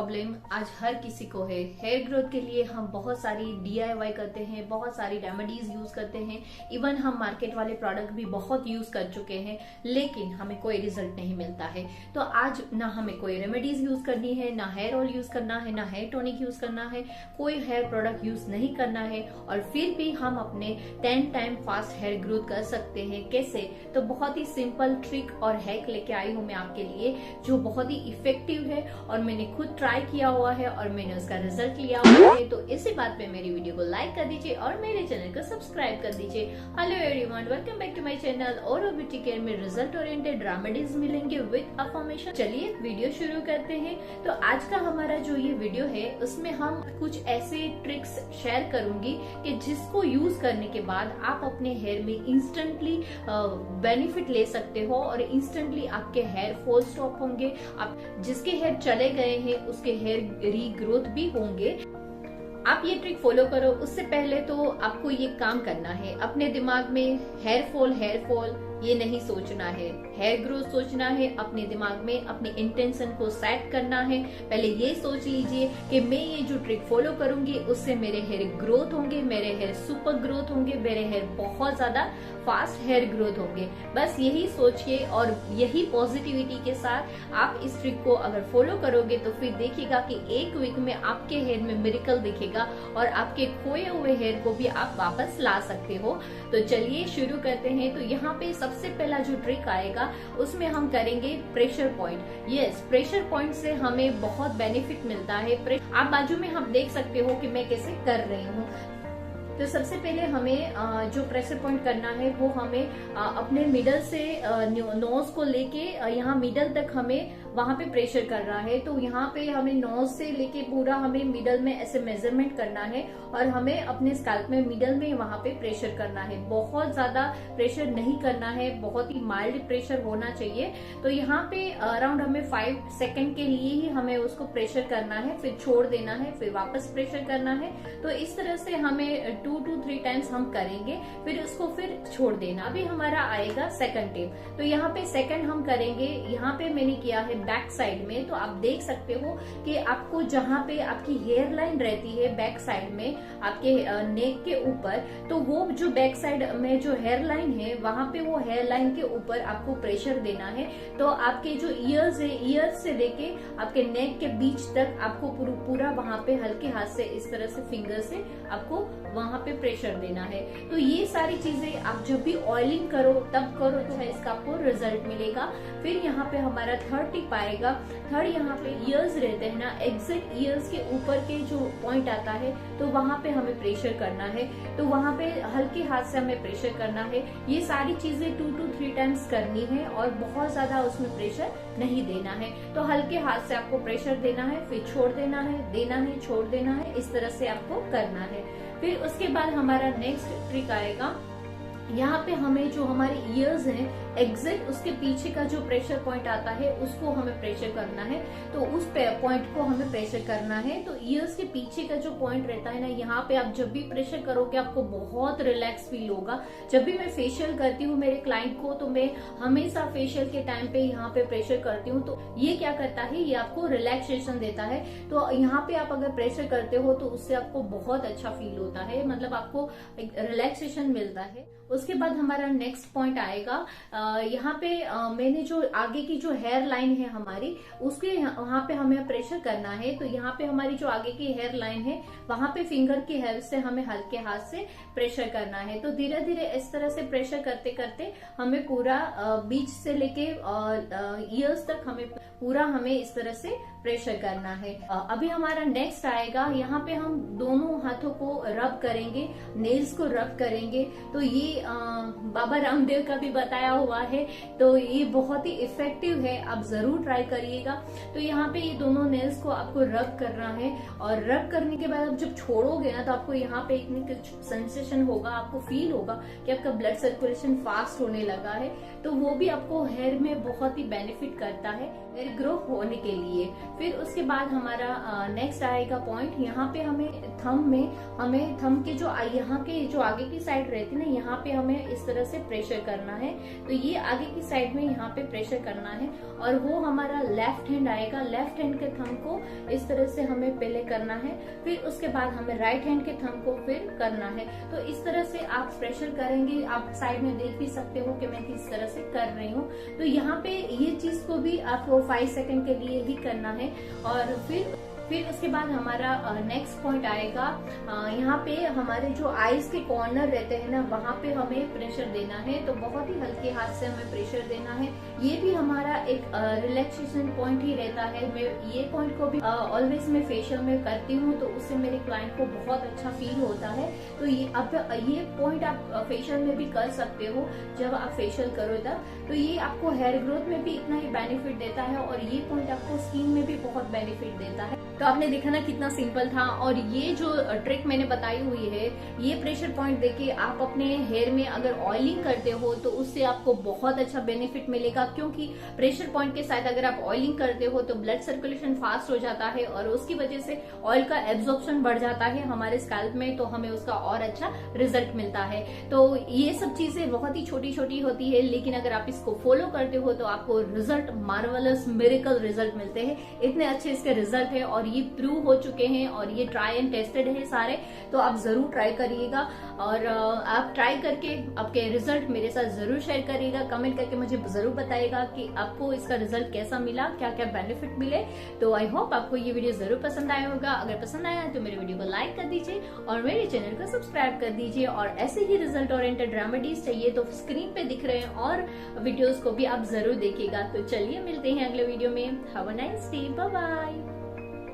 Problem आज हर किसी को है। हेयर ग्रोथ के लिए हम बहुत सारी DIY करते हैं, बहुत सारी रेमेडीज यूज करते हैं, इवन हम मार्केट वाले प्रोडक्ट भी बहुत यूज कर चुके हैं, लेकिन हमें कोई रिजल्ट नहीं मिलता है। तो आज ना हमें कोई रेमेडीज यूज करनी है, ना हेयर ऑयल यूज करना है, ना हेयर टॉनिक यूज करना है, कोई हेयर प्रोडक्ट यूज नहीं करना है, और फिर भी हम अपने 10 टाइम फास्ट हेयर ग्रोथ कर सकते हैं। कैसे? तो बहुत ही सिंपल ट्रिक और हैक लेके आई हूँ मैं आपके लिए, जो बहुत ही इफेक्टिव है और मैंने खुद ट्राई किया हुआ है और मैंने उसका रिजल्ट लिया हुआ है। तो इसी बात पे मेरी वीडियो को लाइक कर दीजिए और मेरे चैनल को सब्सक्राइब कर दीजिए। Hello everyone, welcome back to my channel. और ब्यूटी केयर में रिजल्ट ओरिएंटेड रेमेडीज मिलेंगे विद अफर्मेशन। चलिए वीडियो शुरू करते हैं। तो आज का हमारा जो ये वीडियो है उसमें हम कुछ ऐसे ट्रिक्स शेयर करूंगी कि जिसको यूज करने के बाद आप अपने हेयर में इंस्टेंटली बेनिफिट ले सकते हो और इंस्टेंटली आपके हेयर फॉल स्टॉप होंगे। आप जिसके हेयर चले गए हैं उसके हेयर रीग्रोथ भी होंगे। आप ये ट्रिक फॉलो करो। उससे पहले तो आपको ये काम करना है, अपने दिमाग में हेयर फॉल ये नहीं सोचना है, हेयर ग्रोथ सोचना है। अपने दिमाग में अपने इंटेंशन को सेट करना है। पहले ये सोच लीजिए कि मैं ये जो ट्रिक फॉलो करूंगी उससे मेरे हेयर ग्रोथ होंगे, मेरे हेयर सुपर ग्रोथ होंगे, मेरे हेयर बहुत ज्यादा फास्ट हेयर ग्रोथ होंगे। बस यही सोचिए और यही पॉजिटिविटी के साथ आप इस ट्रिक को अगर फॉलो करोगे तो फिर देखिएगा कि एक वीक में आपके हेयर में मिरेकल दिखेगा और आपके खोए हुए हेयर को भी आप वापस ला सकते हो। तो चलिए शुरू करते हैं। तो यहाँ पे सबसे पहला जो ट्रिक आएगा उसमें हम करेंगे pressure point. Yes, pressure point से हमें बहुत बेनिफिट मिलता है। आप बाजू में हम देख सकते हो कि मैं कैसे कर रही हूँ। तो सबसे पहले हमें जो प्रेशर पॉइंट करना है वो हमें अपने मिडल से नोज को लेके यहाँ मिडल तक हमें वहां पे प्रेशर कर रहा है। तो यहाँ पे हमें नोज से लेके पूरा हमें मिडल में ऐसे मेजरमेंट करना है और हमें अपने स्कैल्प में मिडल में वहां पे प्रेशर करना है। बहुत ज्यादा प्रेशर नहीं करना है, बहुत ही माइल्ड प्रेशर होना चाहिए। तो यहाँ पे अराउंड हमें 5 सेकेंड के लिए ही हमें उसको प्रेशर करना है, फिर छोड़ देना है, फिर वापस प्रेशर करना है। तो इस तरह से हमें 2 to 3 टाइम्स हम करेंगे, फिर उसको फिर छोड़ देना। अभी हमारा आएगा सेकंड टिप। तो यहाँ पे सेकंड हम करेंगे, यहाँ पे मैंने किया है बैक साइड में। तो आप देख सकते हो कि आपको जहाँ पे आपकी हेयर लाइन रहती है बैक साइड में आपके नेक के ऊपर, तो वो जो बैक साइड में जो हेयर लाइन है वहां पे वो हेयर लाइन के ऊपर आपको प्रेशर देना है। तो आपके जो ईयर्स है, ईयर्स से लेके आपके नेक के बीच तक आपको पूरा वहां पे हल्के हाथ से इस तरह से फिंगर से आपको वहां पे प्रेशर देना है। तो ये सारी चीजें आप जब भी ऑयलिंग करो तब करो तो है इसका आपको रिजल्ट मिलेगा। फिर यहाँ पे हमारा थर्ड टिप आएगा। थर्ड, यहाँ पे ईयर्स रहते हैं ना, एग्जैक्ट ईयर्स के ऊपर के जो पॉइंट आता है तो वहां पे हमें प्रेशर करना है। तो वहां पे हल्के हाथ से हमें प्रेशर करना है। ये सारी चीजें 2 to 3 टाइम्स करनी है और बहुत ज्यादा उसमें प्रेशर नहीं देना है। तो हल्के हाथ से आपको प्रेशर देना है, फिर छोड़ देना है, छोड़ देना है। इस तरह से आपको करना है। फिर उसके बाद हमारा नेक्स्ट ट्रिक आएगा। यहाँ पे हमें जो हमारे ईयर्स हैं एग्जैक्ट उसके पीछे का जो प्रेशर पॉइंट आता है उसको हमें प्रेशर करना है। तो उस पॉइंट को हमें प्रेशर करना है। तो ईयर्स के पीछे का जो पॉइंट रहता है ना, यहाँ पे आप जब भी प्रेशर करोगे आपको बहुत रिलैक्स फील होगा। जब भी मैं फेशियल करती हूँ मेरे क्लाइंट को तो मैं हमेशा फेशियल के टाइम पे यहाँ पे प्रेशर करती हूँ। तो ये क्या करता है, ये आपको रिलैक्सेशन देता है। तो यहाँ पे आप अगर प्रेशर करते हो तो उससे आपको बहुत अच्छा फील होता है, मतलब आपको रिलैक्सेशन मिलता है। उसके बाद हमारा नेक्स्ट पॉइंट आएगा। यहाँ पे मैंने जो आगे की जो हेयर लाइन है हमारी उसके वहां पे हमें प्रेशर करना है। तो यहाँ पे हमारी जो आगे की हेयर लाइन है वहां पे फिंगर की हेल्प से हमें हल्के हाथ से प्रेशर करना है। तो धीरे धीरे इस तरह से प्रेशर करते करते हमें पूरा बीच से लेके ईयर्स तक हमें इस तरह से प्रेशर करना है। अभी हमारा नेक्स्ट आएगा। यहाँ पे हम दोनों हाथों को रब करेंगे, नेल्स को रब करेंगे। तो ये बाबा रामदेव का भी बताया हुआ है, तो ये बहुत ही इफेक्टिव है, आप जरूर ट्राई करिएगा। तो यहाँ पे ये दोनों नेल्स को आपको रब करना है और रब करने के बाद आप जब छोड़ोगे ना तो आपको यहाँ पे एक सेंसेशन होगा, आपको फील होगा कि आपका ब्लड सर्कुलेशन फास्ट होने लगा है। तो वो भी आपको हेयर में बहुत ही बेनिफिट करता है हेयर ग्रो होने के लिए। फिर उसके बाद हमारा नेक्स्ट आएगा पॉइंट, यहाँ पे हमें थंब के जो यहाँ के जो आगे की साइड रहती है ना, यहाँ पे हमें इस तरह से प्रेशर करना है। तो ये आगे की साइड में यहाँ पे प्रेशर करना है, और वो हमारा लेफ्ट हैंड आएगा। लेफ्ट हैंड के थंब को इस तरह से हमें पहले करना है, फिर उसके बाद हमें राइट हैंड के थंब को फिर करना है। तो इस तरह से आप प्रेशर करेंगे। आप साइड में देख भी सकते हो कि मैं किस तरह से कर रही हूँ। तो यहाँ पे ये चीज को भी आपको 5 सेकंड के लिए ही करना है। और फिर उसके बाद हमारा नेक्स्ट पॉइंट आएगा, यहाँ पे हमारे जो आईज के कॉर्नर रहते हैं ना, वहां पे हमें प्रेशर देना है। तो बहुत ही हल्के हाथ से हमें प्रेशर देना है। ये भी हमारा एक रिलैक्सेशन पॉइंट ही रहता है। मैं ये पॉइंट को भी ऑलवेज मैं फेशियल में करती हूँ, तो उससे मेरे क्लाइंट को बहुत अच्छा फील होता है। तो ये पॉइंट आप फेशियल में भी कर सकते हो जब आप फेशियल करो तब। तो ये आपको हेयर ग्रोथ में भी इतना ही बेनिफिट देता है, और ये पॉइंट आपको स्किन में भी बहुत बेनिफिट देता है। तो आपने देखा ना कितना सिंपल था। और ये जो ट्रिक मैंने बताई हुई है, ये प्रेशर पॉइंट देके आप अपने हेयर में अगर ऑयलिंग करते हो तो उससे आपको बहुत अच्छा बेनिफिट मिलेगा। क्योंकि प्रेशर पॉइंट के साथ अगर आप ऑयलिंग करते हो तो ब्लड सर्कुलेशन फास्ट हो जाता है, और उसकी वजह से ऑयल का एब्जॉर्प्शन बढ़ जाता है हमारे स्कैल्प में, तो हमें उसका और अच्छा रिजल्ट मिलता है। तो ये सब चीजें बहुत ही छोटी छोटी होती है, लेकिन अगर आप इसको फॉलो करते हो तो आपको रिजल्ट मार्वलस मिरेकल रिजल्ट मिलते हैं। इतने अच्छे इसके रिजल्ट है, और ये प्रूव हो चुके हैं, और ये ट्राई एंड टेस्टेड है सारे। तो आप जरूर ट्राई करिएगा, और आप ट्राई करके आपके रिजल्ट मेरे साथ जरूर शेयर करिएगा। कमेंट करके मुझे जरूर बताइएगा कि आपको इसका रिजल्ट कैसा मिला, क्या क्या बेनिफिट मिले। तो आई होप आपको ये वीडियो जरूर पसंद आया होगा। अगर पसंद आया तो मेरे वीडियो को लाइक कर दीजिए और मेरे चैनल को सब्सक्राइब कर दीजिए। और ऐसे ही रिजल्ट ओरिएंटेड रेमेडीज चाहिए तो स्क्रीन पे दिख रहे हैं और वीडियोस को भी आप जरूर देखिएगा। तो चलिए मिलते हैं अगले वीडियो में। Have a nice day, bye bye.